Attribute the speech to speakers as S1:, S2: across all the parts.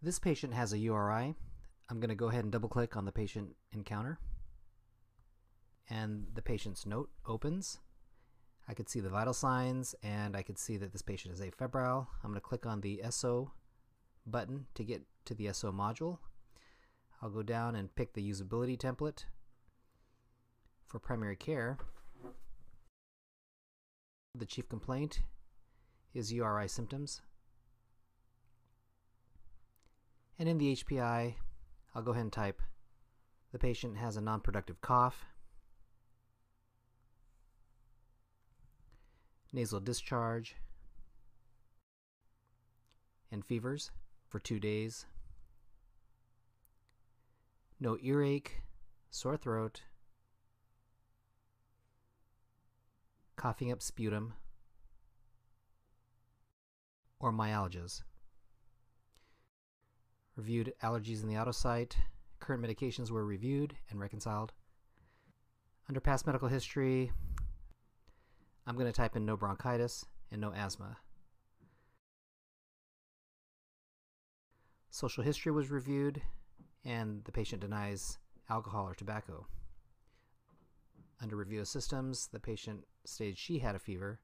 S1: This patient has a URI. I'm going to go ahead and double click on the patient encounter, and the patient's note opens. I could see the vital signs, and I could see that this patient is afebrile. I'm going to click on the SO button to get to the SO module. I'll go down and pick the usability template. For primary care, the chief complaint is URI symptoms. And in the HPI, I'll go ahead and type the patient has a non-productive cough, nasal discharge, and fevers for 2 days. No earache, sore throat, coughing up sputum, or myalgias. Reviewed allergies in the auto site. Current medications were reviewed and reconciled. Under past medical history, I'm going to type in no bronchitis and no asthma. Social history was reviewed, and the patient denies alcohol or tobacco. Under review of systems, the patient stated she had a fever,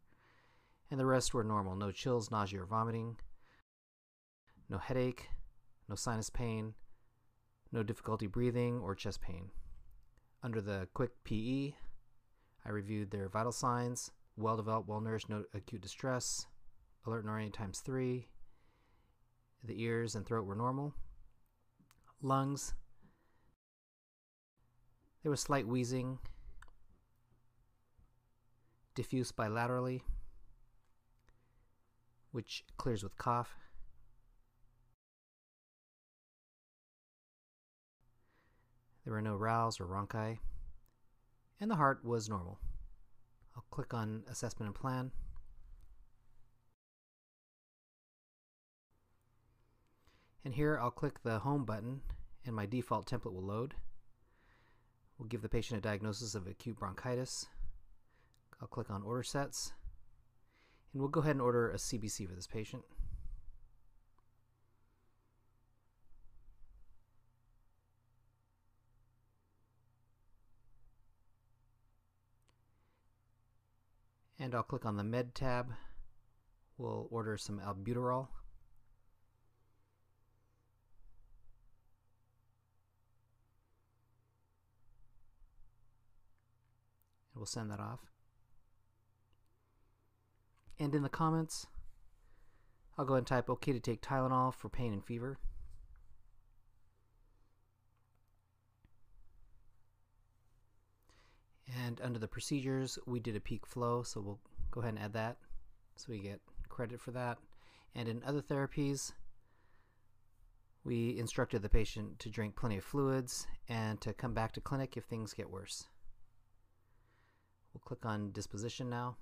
S1: and the rest were normal. No chills, nausea, or vomiting. No headache, no sinus pain, no difficulty breathing or chest pain. Under the quick PE, I reviewed their vital signs: well-developed, well-nourished, no acute distress, alert and oriented times 3. The ears and throat were normal. Lungs, there was slight wheezing, diffuse bilaterally, which clears with cough. There were no rales or rhonchi, and the heart was normal. I'll click on Assessment and Plan. And here I'll click the Home button, and my default template will load. We'll give the patient a diagnosis of acute bronchitis. I'll click on Order Sets, and we'll go ahead and order a CBC for this patient. And I'll click on the Med tab. We'll order some albuterol. And we'll send that off. And in the comments, I'll go ahead and type OK to take Tylenol for pain and fever. And under the procedures, we did a peak flow, so we'll go ahead and add that so we get credit for that. And in other therapies, we instructed the patient to drink plenty of fluids and to come back to clinic if things get worse. We'll click on disposition now.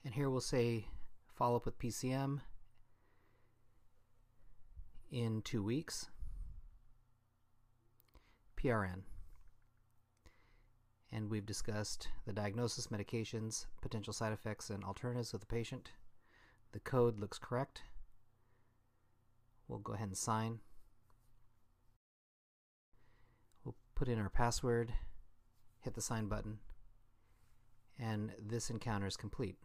S1: And here we'll say follow up with PCM in 2 weeks. PRN. And we've discussed the diagnosis, medications, potential side effects, and alternatives with the patient. The code looks correct. We'll go ahead and sign. We'll put in our password, hit the sign button, and this encounter is complete.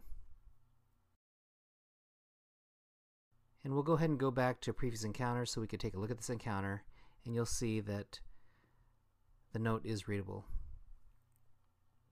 S1: And we'll go ahead and go back to previous encounters so we could take a look at this encounter, and you'll see that the note is readable.